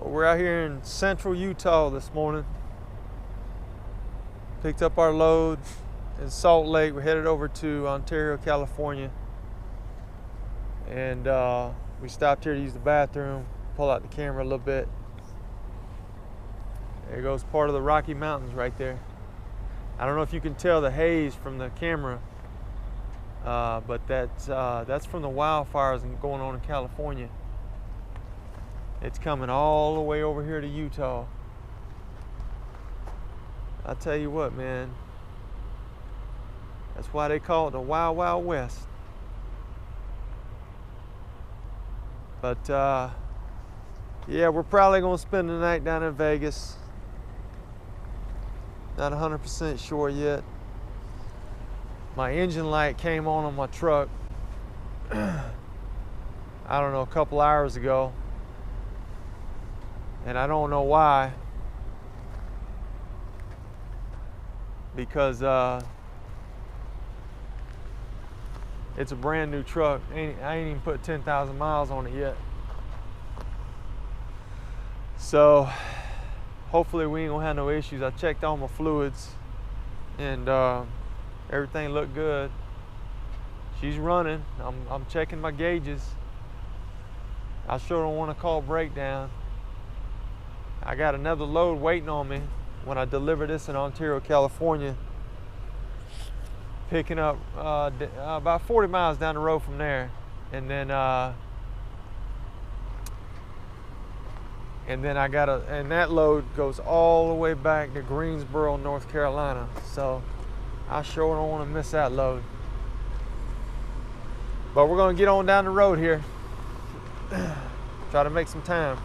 We're out here in central Utah this morning. Picked up our load in Salt Lake. We're headed over to Ontario, California. And we stopped here to use the bathroom, pull out the camera a little bit. There goes part of the Rocky Mountains right there. I don't know if you can tell the haze from the camera, but that's from the wildfires going on in California. It's coming all the way over here to Utah. I tell you what, man, that's why they call it the Wild Wild West. But yeah, we're probably gonna spend the night down in Vegas. Not 100% sure yet. My engine light came on my truck, I don't know, a couple hours ago. And I don't know why. Because it's a brand new truck. I ain't even put 10,000 miles on it yet. So hopefully we ain't gonna have no issues. I checked all my fluids and everything looked good. She's running. I'm checking my gauges. I sure don't want to call breakdown. I got another load waiting on me when I deliver this in Ontario, California. Picking up about 40 miles down the road from there. And then I got and that load goes all the way back to Greensboro, North Carolina. So I sure don't want to miss that load. But we're gonna get on down the road here. Try to make some time.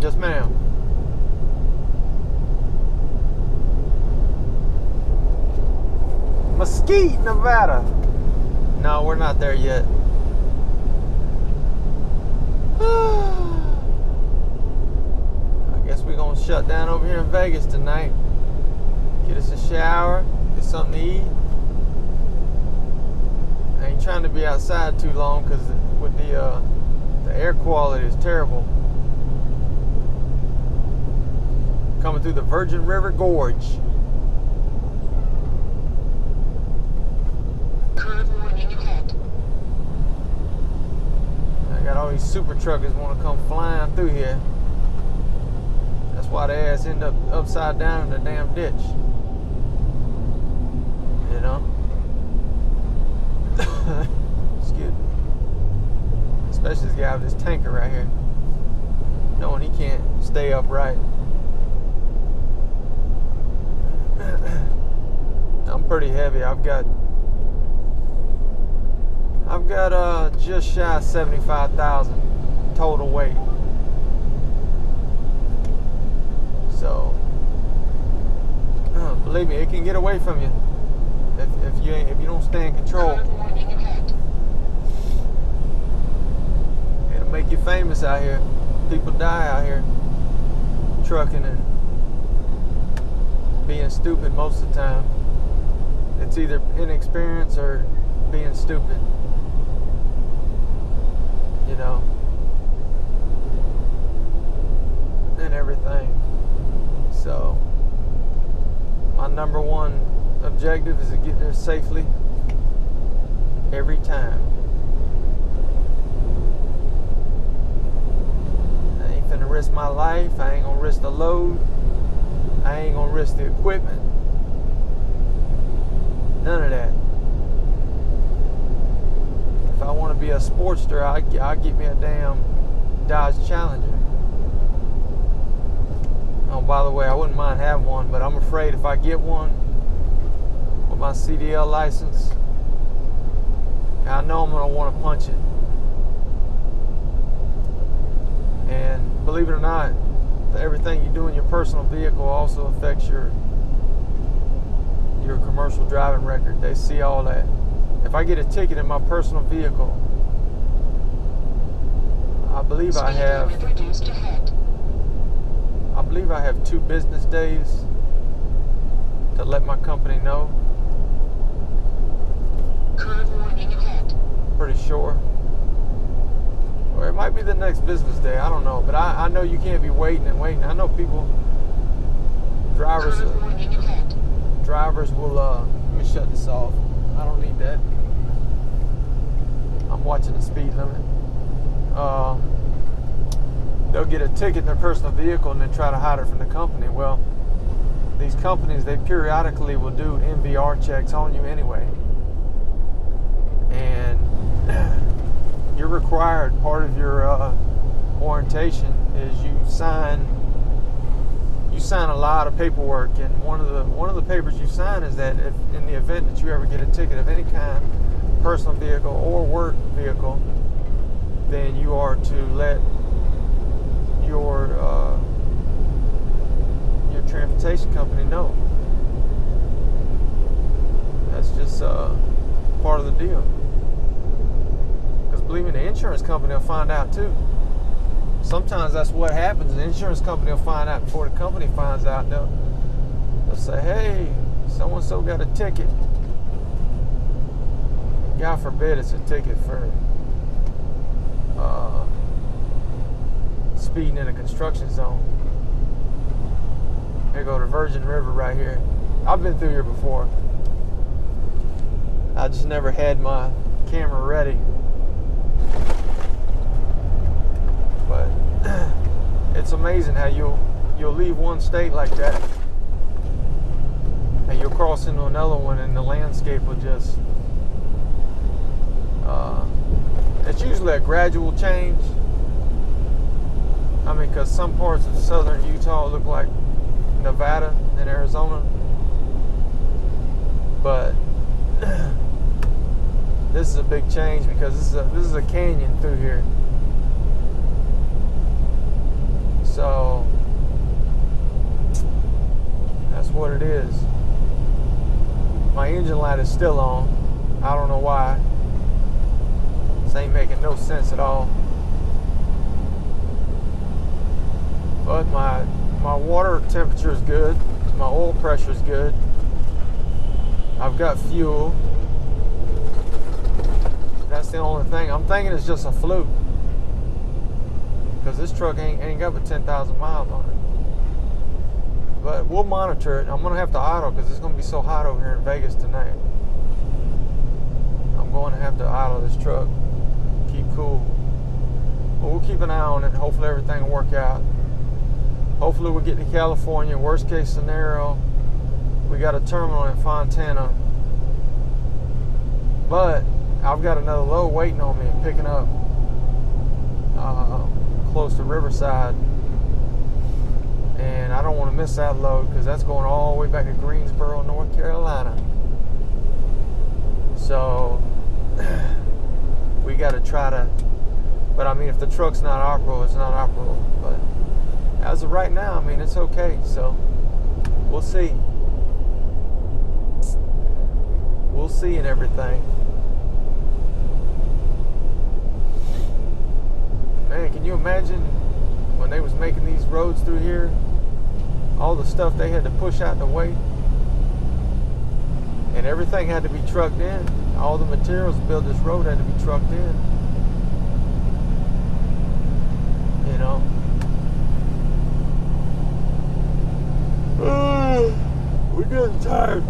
Yes, ma'am. Mesquite, Nevada. No, we're not there yet. I guess we're gonna shut down over here in Vegas tonight. Get us a shower, get something to eat. I ain't trying to be outside too long because with the air quality is terrible. Coming through the Virgin River Gorge. Curve warning ahead. these super truckers want to come flying through here. That's why they ass end up upside down in the damn ditch. You know? Excuse me. Especially this guy with this tanker right here. Knowing he can't stay upright. I'm pretty heavy. I've got just shy of 75,000 total weight. So believe me, it can get away from you if you don't stay in control. It'll make you famous out here. People die out here trucking and being stupid most of the time. It's either inexperience or being stupid. You know, and everything. So my number one objective is to get there safely every time. I ain't finna risk my life. I ain't gonna risk the load. I ain't gonna risk the equipment. None of that. If I want to be a sportster, I'll get me a damn Dodge Challenger. Oh, by the way, I wouldn't mind having one, but I'm afraid if I get one with my CDL license, I know I'm going to want to punch it. And believe it or not, everything you do in your personal vehicle also affects your commercial driving record. They see all that. If I get a ticket in my personal vehicle, I believe I have 2 business days to let my company know. Curve warning ahead. Pretty sure. Or it might be the next business day. I don't know. But I know you can't be waiting and waiting. I know people, drivers will, let me shut this off. I don't need that. I'm watching the speed limit. They'll get a ticket in their personal vehicle and then try to hide it from the company. Well, these companies, they periodically will do MVR checks on you anyway. And you're required, part of your orientation is you sign a lot of paperwork, and one of the papers you sign is that if in the event that you ever get a ticket of any kind, personal vehicle or work vehicle, then you are to let your transportation company know. That's just part of the deal. Because believe me, the insurance company will find out too. Sometimes that's what happens. The insurance company will find out before the company finds out. They'll say, hey, so-and-so got a ticket. God forbid it's a ticket for speeding in a construction zone. Here go the Virgin River right here. I've been through here before. I just never had my camera ready. But it's amazing how you'll leave one state like that and you'll cross into another one and the landscape will just it's usually a gradual change. I mean, because some parts of southern Utah look like Nevada and Arizona, but this is a big change because this is a canyon through here. So that's what it is. My engine light is still on. I don't know why. This ain't making no sense at all. But my water temperature is good. My oil pressure is good. I've got fuel. That's the only thing. I'm thinking it's just a fluke, because this truck ain't got but 10,000 miles on it. But we'll monitor it. I'm going to have to idle because it's going to be so hot over here in Vegas tonight. I'm going to have to idle this truck. Keep cool. But we'll keep an eye on it. Hopefully everything will work out. Hopefully we'll get to California. Worst case scenario, we got a terminal in Fontana. But I've got another load waiting on me, picking up close to Riverside. And I don't want to miss that load because that's going all the way back to Greensboro, North Carolina. So we got to try to, but I mean, if the truck's not operable, it's not operable. But as of right now, I mean, it's okay. So we'll see. We'll see and everything. Man, can you imagine when they was making these roads through here? All the stuff they had to push out the way. And everything had to be trucked in. All the materials to build this road had to be trucked in. You know? We're getting tired.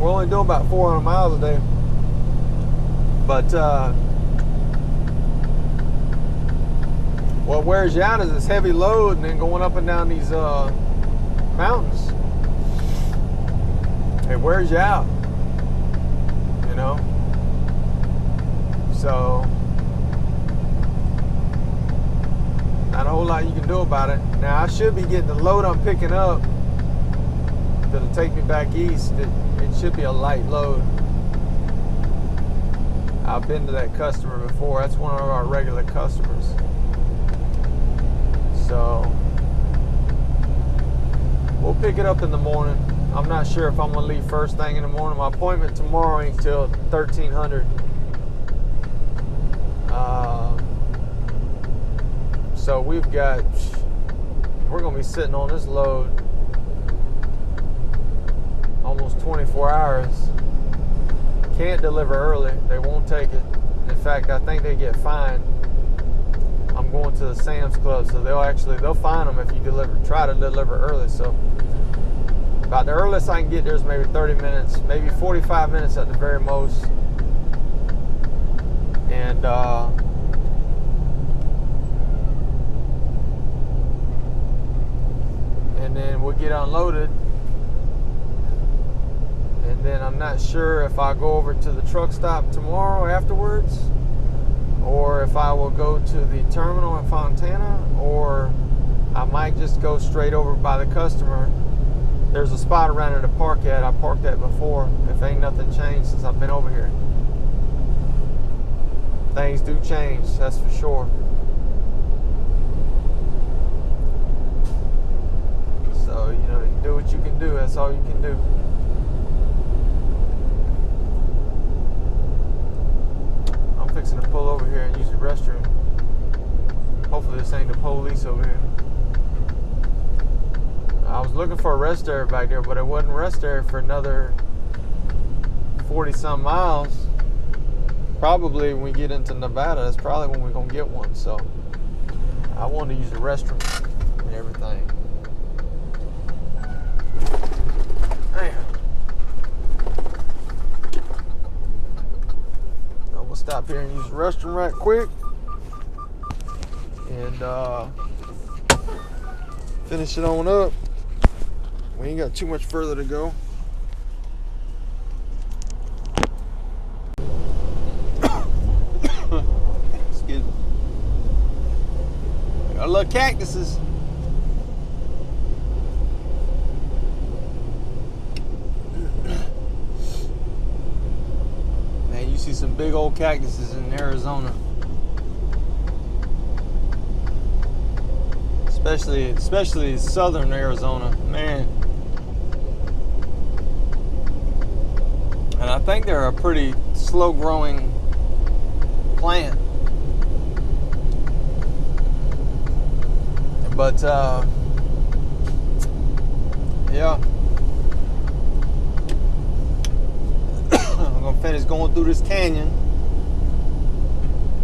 We're only doing about 400 miles a day. But, what wears you out is this heavy load and then going up and down these mountains. It wears you out, you know? So, not a whole lot you can do about it. Now, I should be getting the load I'm picking up that'll take me back east. It should be a light load. I've been to that customer before. That's one of our regular customers. So, we'll pick it up in the morning. I'm not sure if I'm going to leave first thing in the morning. My appointment tomorrow ain't till 1300. So we're going to be sitting on this load almost 24 hours. Can't deliver early. They won't take it. In fact, I think they get fined. I'm going to the Sam's Club, so they'll fine them if you try to deliver early. So about the earliest I can get there is maybe 30 minutes, maybe 45 minutes at the very most. And then we'll get unloaded. And then I'm not sure if I go over to the truck stop tomorrow afterwards, or if I will go to the terminal in Fontana, or I might just go straight over by the customer. There's a spot around there to park at. I parked at before. If ain't nothing changed since I've been over here. Things do change, that's for sure. So, you know, you do what you can do. That's all you can do. I'm fixing to pull over here and use the restroom. Hopefully this ain't the police over here. I was looking for a rest area back there, but it wasn't a rest area for another 40-some miles. Probably when we get into Nevada, that's probably when we're going to get one. So I wanted to use the restroom and everything. Damn. I'm going to stop here and use the restroom right quick. And finish it on up. We ain't got too much further to go. Excuse me. Got a little cactuses. Man, you see some big old cactuses in Arizona. Especially southern Arizona, man. And I think they're a pretty slow-growing plant. But, yeah. I'm going to finish going through this canyon.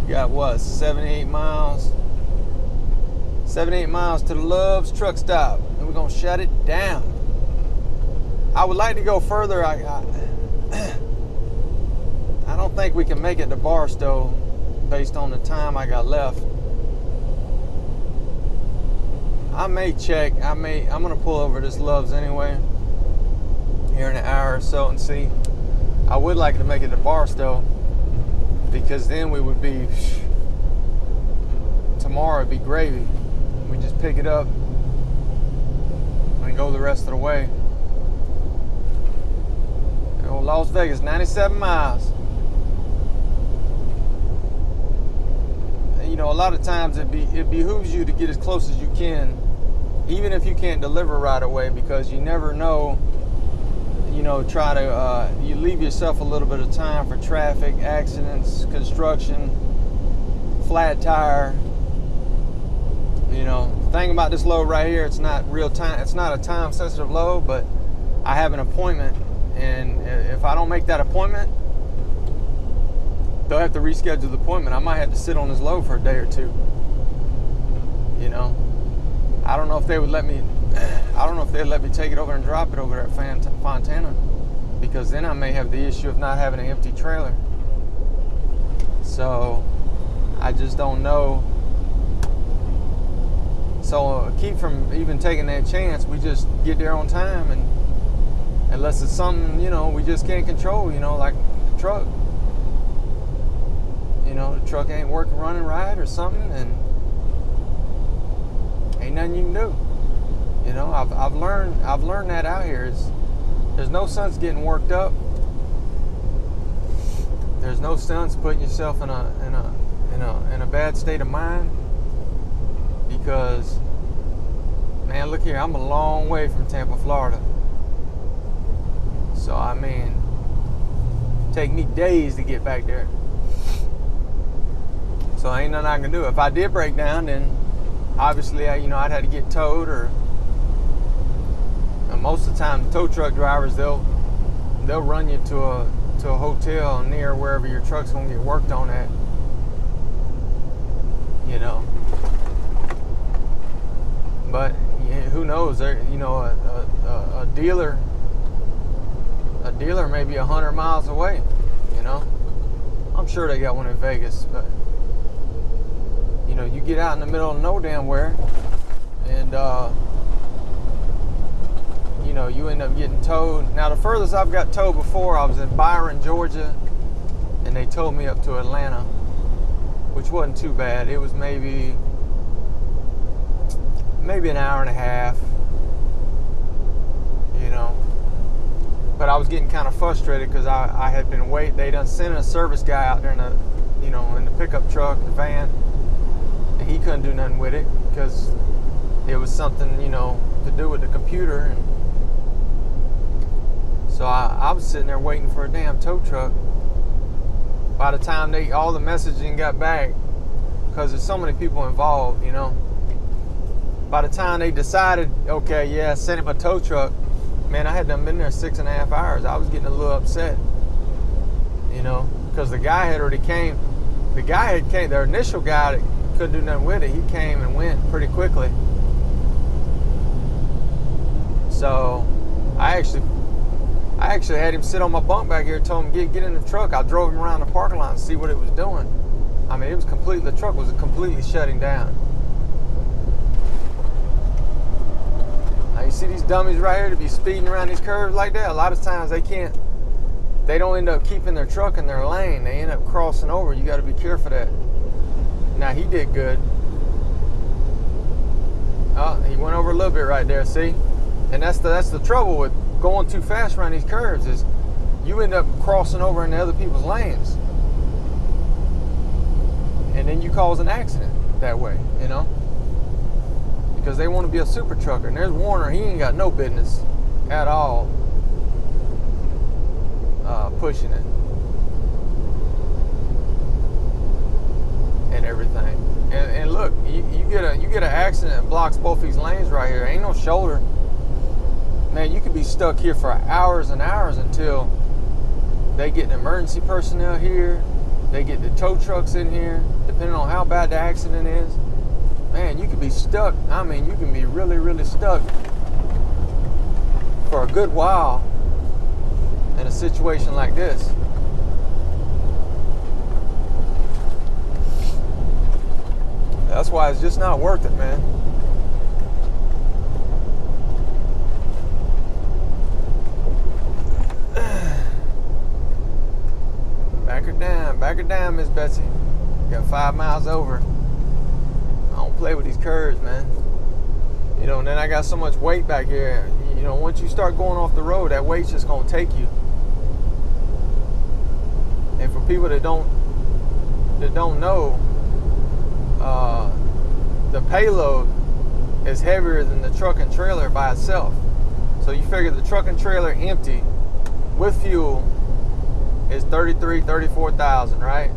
Got what, 7-8 miles? 7-8 miles to the Love's truck stop. And we're going to shut it down. I would like to go further. I don't think we can make it to Barstow based on the time I got left. I may check. I'm gonna pull over this Love's anyway here in an hour or so and see. I would like to make it to Barstow, because then we would be, tomorrow it'd be gravy. We just pick it up and go the rest of the way. Old Las Vegas, 97 miles. You know, a lot of times it behooves you to get as close as you can, even if you can't deliver right away, because you never know. You know, try to you leave yourself a little bit of time for traffic, accidents, construction, flat tire. You know, the thing about this load right here, it's not real time. It's not a time sensitive load, but I have an appointment, and if I don't make that appointment, they'll have to reschedule the appointment. I might have to sit on this load for a day or two. You know, I don't know if they would let me. I don't know if they'd let me take it over and drop it over at Fontana, because then I may have the issue of not having an empty trailer. So I just don't know. So keep from even taking that chance. We just get there on time, and unless it's something, you know, we just can't control, you know, like the truck. You know, the truck ain't running right or something, and ain't nothing you can do. You know, I've learned that out here. There's no sense getting worked up. There's no sense putting yourself in a bad state of mind, because, man, look here, I'm a long way from Tampa, Florida. So I mean, take me days to get back there. So ain't nothing I can do. If I did break down, then obviously I'd have to get towed, or most of the time, the tow truck drivers, they'll run you to a hotel near wherever your truck's gonna get worked on at. You know, but yeah, who knows? You know, a dealer may be 100 miles away. You know, I'm sure they got one in Vegas, but you know, you get out in the middle of no damn where, and you know, you end up getting towed. Now, the furthest I've got towed before, I was in Byron, Georgia, and they towed me up to Atlanta, which wasn't too bad. It was maybe an hour and a half, you know. But I was getting kind of frustrated because I had been waiting. They done sent a service guy out there in the pickup truck, the van, and he couldn't do nothing with it because it was something, you know, to do with the computer. And so I was sitting there waiting for a damn tow truck. By the time all the messaging got back, because there's so many people involved, you know. By the time they decided, okay, yeah, send him a tow truck, man, I had done been there 6.5 hours. I was getting a little upset, you know, because the guy had already came. The initial guy that couldn't do nothing with it, he came and went pretty quickly. So I actually had him sit on my bunk back here, told him get in the truck. I drove him around the parking lot and see what it was doing. I mean, the truck was completely shutting down. Now you see these dummies right here to be speeding around these curves like that. A lot of times they don't end up keeping their truck in their lane. They end up crossing over. You got to be careful of that. Now he did good. Oh, he went over a little bit right there, see? And that's the trouble with going too fast around these curves, is you end up crossing over into other people's lanes, and then you cause an accident that way, you know, because they want to be a super trucker. And there's Warner, he ain't got no business at all pushing it and everything. And look, you get an accident that blocks both these lanes right here. Ain't no shoulder. Man, you could be stuck here for hours and hours until they get the emergency personnel here. They get the tow trucks in here, depending on how bad the accident is. Man, you could be stuck. I mean, you can be really, really stuck for a good while in a situation like this. why it's just not worth it, man. Back her down, Miss Betsy. Got 5 miles over. I don't play with these curves, man. You know, and then I got so much weight back here. You know, once you start going off the road, that weight's just gonna take you. And for people that don't know, the payload is heavier than the truck and trailer by itself. So you figure the truck and trailer empty with fuel is 34,000, right?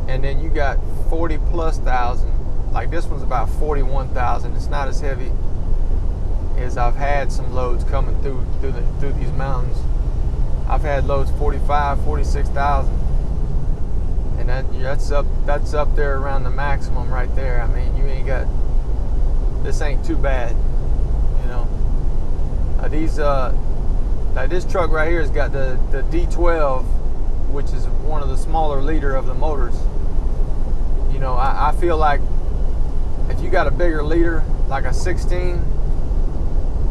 And then you got 40 plus thousand. Like this one's about 41,000. It's not as heavy as I've had some loads coming through these mountains. I've had loads 45, 46,000, and that's up there around the maximum right there. I mean, you ain't got, this ain't too bad, you know. Like this truck right here has got the D12, which is one of the smaller liter of the motors. You know, I feel like if you got a bigger liter, like a 16,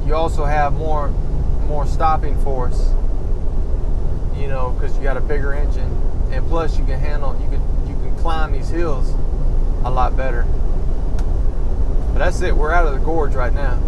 you also have more stopping force. You know, because you got a bigger engine, and plus you can climb these hills a lot better. But that's it. We're out of the gorge right now.